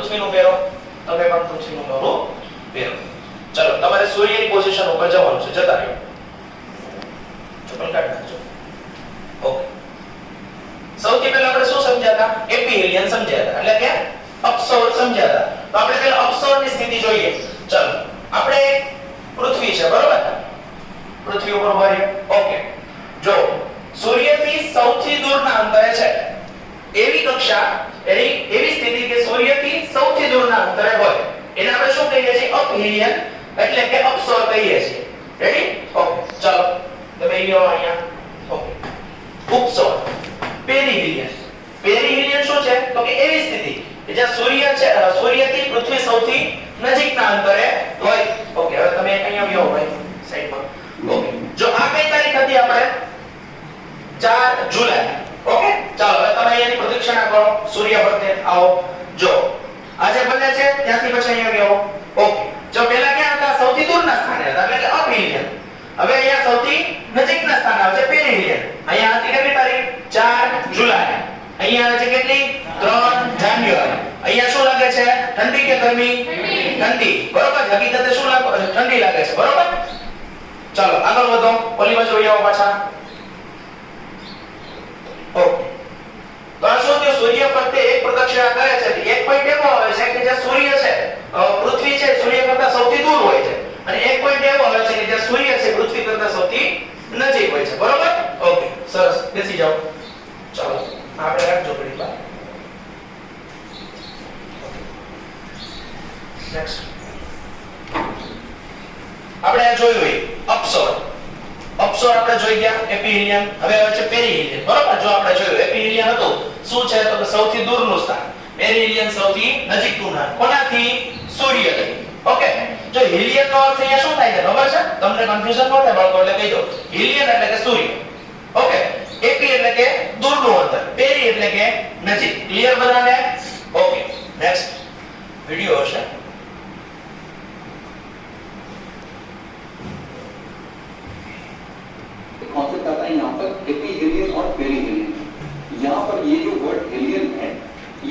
પૃથ્વીનું ફેરો, તમે પણ પૃથ્વીનું મોઢું ફેરો. ચલો તમારે સૂર્યની પોઝિશન ઉપર જવાનું છે, જતા રહ્યો. ચપલ કાઢ નાખજો. ઓકે. સૌથી પહેલા આપણે શું સમજ્યા હતા? એપિહેલિયન સમજ્યા હતા, એટલે કે અપસૌર સમજ્યા હતા. તો આપણે પહેલા અપસૌરની સ્થિતિ જોઈએ. ચલો આપણે પૃથ્વી છે, બરોબર? પૃથ્વી ઉપર ઉભા રહ્યો. ઓકે. જો સૂર્યથી સૌથી દૂરના અંતરે છે એવી કક્ષા, એવી સ્થિતિ કે સૂર્યથી સૌથી દૂરના અંતરે હોય, એને આપણે શું કહીએ છીએ? અપહેલિયન, એટલે કે અપસૌર કહીએ છીએ. રેડી? ઓકે. ચલો તમે અહીંયા. ઓકે. ઉપસૌર. પેરિહિલિયન. પેરિહિલિયન શું છે? તો કે એવી સ્થિતિ કે જ્યાં સૂર્ય છે, સૂર્યથી પૃથ્વી સૌથી નજીકના અંતરે હોય. ઓકે. હવે તમે અહીંયા આવ્યો હોય સાઈડમાં. ઓકે. જો આ કઈ તારીખ હતી? આપણે 4 જુલાઈ. ઓકે. ચાલો હવે તમે અહીંયાની પ્રદક્ષિણા કરો, સૂર્ય ફરતે આવો. જો આજે બને છે ત્યાંથી પછી અહીંયા આવ્યો. ઓકે. જો પહેલા ક્યાં હતા? સૌથી દૂરના સ્થાને હતા, એટલે કે અપહેલિયન. હવે અહીંયા સૌથી નજીકના સ્થાને આવે છે પેરિહિલિયન. અહીંયા હતી કેટલી તારીખ? 4 જુલાઈ. અહીંયા આવે છે કેટલી? 3 જાન્યુઆરી. અહીંયા શું લાગે છે? ઠંડી કે ગરમી? ઠંડી. બરોબર? હકીકતે શું લાગે? ઠંડી લાગે છે. બરોબર? ચાલો આગળ વધો. ઓલી બાજુ આવો પાછા. ઓકે. તો આ શું થયું? સૂર્ય ફરતે એક પ્રદક્ષિણા કરે છે. એક પોઈન્ટ એવો આવે છે કે જ્યાં સૂર્ય છે, પૃથ્વી છે, સૂર્ય કરતા સૌથી દૂર હોય છે, અને એક પોઈન્ટ એવો આવે છે કે જ્યાં સૂર્ય છે પૃથ્વી કરતા સૌથી નજીક હોય છે. બરોબર? ઓકે. સરસ. બેસી જાઓ. ચાલો આપણે રાખજો ઘડી બાર. નેક્સ્ટ આપણે આ જોયું અપસૌર. અપસૌર આપણે જોઈ ગયા. એપિહેલિયન. હવે આવે છે પેરિહિલિયન. બરોબર? જો આપણે જોયું એપિહેલિયન હતું શું છે? તો કે સૌથી દૂરનું સ્થાન. પેરિહિલિયન સૌથી નજીકનું સ્થાન. કોનાથી? સૂર્યથી. ઓકે. જો હિલિયન નો અર્થ અહીંયા શું થાય છે ખબર છે? તમને કન્ફ્યુઝન ન થાય બાળકો, એટલે કહી દો. હિલિયન એટલે કે સૂર્ય. ઓકે. એપી એટલે કે દૂરનું અંતર, પેરી એટલે કે નજીક. ક્લિયર બધાને? ઓકે. નેક્સ્ટ વિડિયો હશે. कॉन्सेप्ट आता है यहाँ पर एपीहेलियन और पेरिहेलियन. यहाँ पर ये जो वर्ड हेलियन है,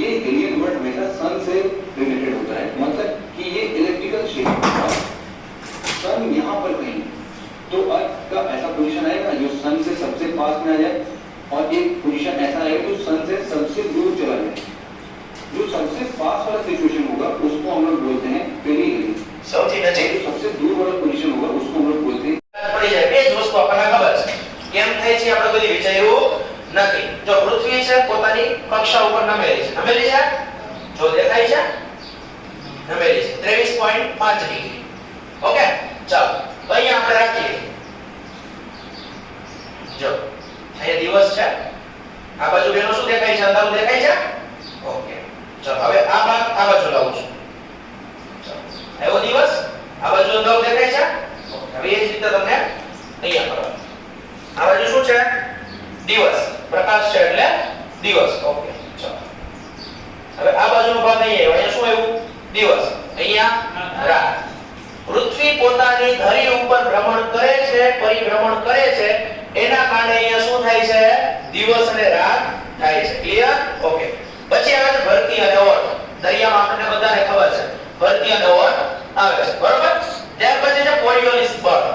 ये हेलियन वर्ड हमेशा सन से रिलेटेड होता है, मतलब कि ये इलेक्ट्रिकल शेप है. सन यहाँ पर कहीं तो अर्थ का ऐसा पोजीशन आएगा जो सन से सबसे पास में आ जाए, और एक पोजीशन ऐसा आएगा जो सन से सबसे दूर चला जाए. जो सबसे पास वाला सिचुएशन होगा उसको हम लोग बोलते हैं पेरिहेलियन. સૌથી નજીક. जो सबसे दूर वाला पोजीशन होगा उसको हम लोग बोलते हैं. પડી જાય. બે જ વસ્તુ આપણને ખબર છે. કેમ થાય છે આપણે બધી વિચાર્યું નથી. જો પૃથ્વી છે પોતાની કક્ષા ઉપર નમેલી છે. નમેલી છે? જો દેખાય છે? નમેલી છે 23.5 ડિગ્રી. ઓકે. ચાલો તો અહીંયા આપણે રાખીએ. જો અહીંયા દિવસ છે, આ બાજુ બેનો શું દેખાય છે? અંધારું દેખાય છે? ઓકે. ચલો હવે આ ભાગ આ બાજુ લાવું છું. ચલો આવ્યો દિવસ, આ બાજુ અંધારું દેખાય છે. હવે એ જ રીતે તમને અહીંયા કરવાનું. આ બાજુ શું છે? દિવસ. પ્રકાશ છે એટલે દિવસ. ઓકે. ચલો હવે આ બાજુનો ભાગ અહીંયા આવ્યો. અહીંયા શું આવ્યું? દિવસ. અહીંયા રાત. પૃથ્વી પોતાની ધરી ઉપર ભ્રમણ કરે છે, પરિભ્રમણ કરે છે, એના કારણે અહીંયા શું થાય છે? દિવસ અને રાત થાય છે. ક્લિયર? ઓકે. પછી આવે છે ભરતી અને ઓટ. દરિયામાં આપણને બધાને ખબર છે ભરતી અને ઓટ આવે છે. બરોબર? ત્યાર પછી છે કોરિયોલિસ બળ.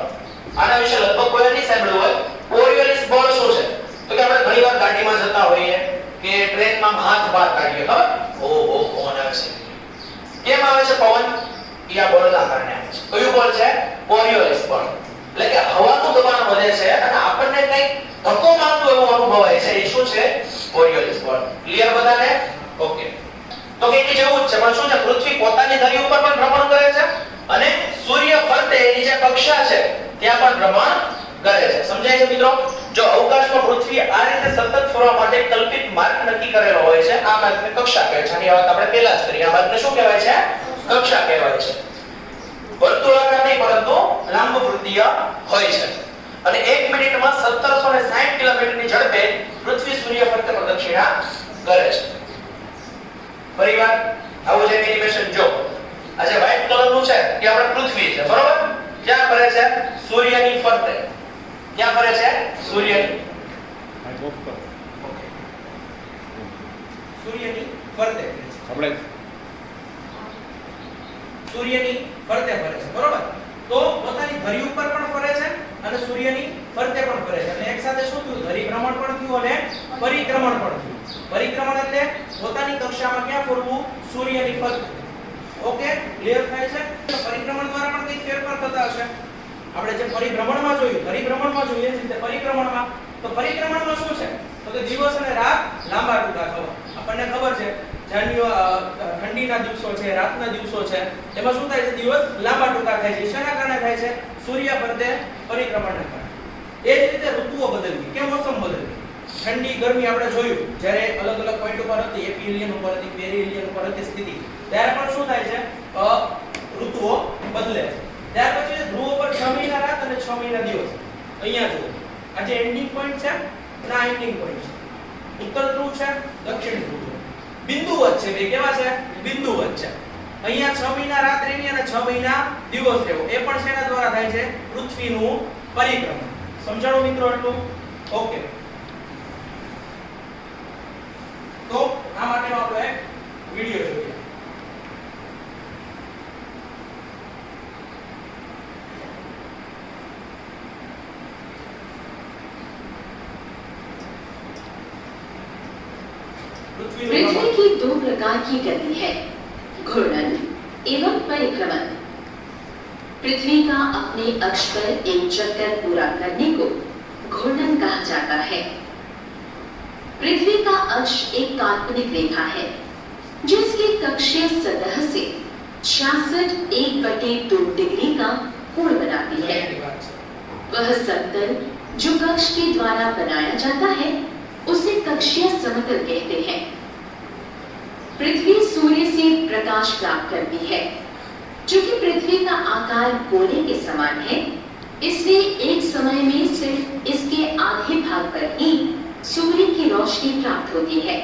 આના વિશે લગભગ કોઈ નહીં સાંભળ્યું હોય. કોરિયોલિસ બળ શું છે? તો કે આપણે ઘણીવાર ગાડીમાં જતા હોઈએ કે ટ્રેનમાં હાથ બહાર કાઢીએ, ખબર? ઓહો પવન આવે છે. કેમ આવે છે પવન? આ બળના કારણે આવે છે. કયું બળ છે? કોરિયોલિસ બળ. એટલે કે હવાનું દબાણ વધે છે અને આપણને કંઈક ધક્કો મારતો એવો અનુભવાય છે. એ શું છે? કોરિયોલિસ બળ. ક્લિયર બધાને? ઓકે. તો કે એની જેવું જ છે, પણ શું છે? પૃથ્વી પોતાની ધરી ઉપર પણ ભ્રમણ કરે છે અને સૂર્ય ફરતે એની જે કક્ષા છે ત્યાં પણ ભ્રમણ કરે છે. સમજાય છે મિત્રો? જો અવકાશમાં પૃથ્વી આ રીતે સતત ફરવા માટે કલ્પિત માર્ગ નક્કી કરેલો હોય છે, આ માર્ગને કક્ષા કહે છે. આની વાત આપણે પહેલા જ કરી. આ માર્ગને શું કહેવાય છે? કક્ષા કહેવાય છે. વર્તુળાકાર નહીં પરંતુ લંબવૃત્તીય હોય છે. અને 1 મિનિટમાં 1760 કિલોમીટરની ઝડપે પૃથ્વી સૂર્ય ફરતે પ્રદક્ષિણા કરે છે. ફરીવાર આવું જે એનિમેશન જો આ જે વ્હાઈટ કલરનું છે કે આપણે પૃથ્વી છે, બરોબર? ક્યાં ફરે છે? સૂર્યની ફરતે. ક્યાં ફરે છે? સૂર્યની. ઓકે. સૂર્યની ફરતે. આપણે સૂર્યની ફરતે ફરે છે, બરોબર? તો પોતાની ધરી ઉપર પણ ફરે છે અને સૂર્યની ફરતે પણ ફરે છે, અને એક સાથે શું થયું? ધરી ભ્રમણ પણ થયું અને પરિક્રમણ પણ થયું. પરિક્રમણ એટલે પોતાની કક્ષામાં ક્યાં ફરવું? સૂર્યની ફરતે. ઓકે, ક્લિયર થાય છે? તો પરિક્રમણ દ્વારા પણ કંઈક ફેરફાર થતા હશે. આપણે જે પરિભ્રમણમાં જોયું, પરિભ્રમણમાં જોઈએ છે તે પરિક્રમણમાં. તો પરિક્રમણમાં શું છે? તો કે દિવસ અને રાત લાંબા ટૂંકા થવા. આપણને ખબર છે ઠંડીના દિવસો છે, રાતના દિવસો છે, એમાં શું થાય છે? દિવસ લાંબા ટૂંકા થાય છે. શેના કારણે થાય છે? સૂર્ય ફરતે પરિક્રમણના કારણે. એ જ રીતે ઋતુઓ બદલવી કે મોસમ બદલવી. ઠંડી ગરમી આપણે જોયું જ્યારે અલગ અલગ પોઈન્ટ ઉપર હતી, એપિલિયન ઉપર હતી, પેરિલિયન ઉપર હતી સ્થિતિ, ત્યારે પણ શું થાય છે? ઋતુઓ બદલે છે. ત્યાર પછી ધ્રુવ પર 6 મહિના રાત અને 6 મહિના દિવસ. અહીંયા જુઓ, આ જે એન્ડિંગ પોઈન્ટ છે અને આ એન્ડિંગ પોઈન્ટ છે. ઉત્તર ધ્રુવ છે, દક્ષિણ ધ્રુવ છે. બિંદુવત છે, બે કેવા છે? બિંદુવત છે. અહીંયા 6 મહિના રાત રહેવી અને 6 મહિના દિવસ રહેવો. એ પણ શેના દ્વારા થાય છે? પૃથ્વીનું પરિક્રમણ. સમજાણું મિત્રો એટલું? ઓકે. તો આ માટેનો આપણો એક વિડિયો જોઈએ. पृथ्वी की 2 प्रकार की गति है, घूर्णन एवं परिक्रमण। पृथ्वी का अपने अक्ष पर एक चक्कर पूरा करने को घूर्णन कहा जाता है। पृथ्वी का अक्ष एक काल्पनिक रेखा है जो इसकी कक्षीय सतह से 66 1/2 डिग्री का कोण बनाती है। वह समतल जो कक्ष के द्वारा बनाया जाता है उसे कक्षीय समतल कहते हैं। पृथ्वी सूर्य से प्रकाश प्राप्त करती है। चूंकि पृथ्वी का आकार गोले के समान है, इसलिए एक समय में सिर्फ इसके आधे भाग पर ही सूर्य की रोशनी प्राप्त होती है।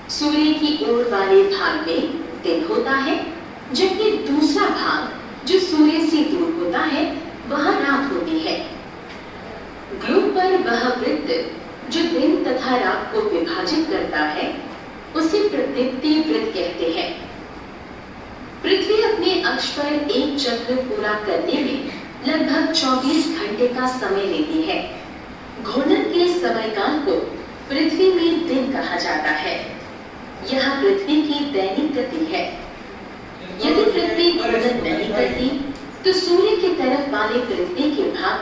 सूर्य की ओर वाले भाग में दिन होता है, जबकि दूसरा भाग जो सूर्य से दूर होता है वह रात होती है। ग्लोब पर वह वृत्त जो दिन तथा रात को विभाजित करता है उसे प्रदीप्ति वृत्त कहते हैं। पृथ्वी अपने अक्ष पर एक चक्र पूरा करने में लगभग 24 घंटे का समय लेती है। घूर्णन के समयकाल को पृथ्वी में दिन कहा जाता है। यह पृथ्वी की दैनिक गति है। यदि पृथ्वी घूर्णन नहीं करती तो सूर्य की तरफ वाले पृथ्वी के भाग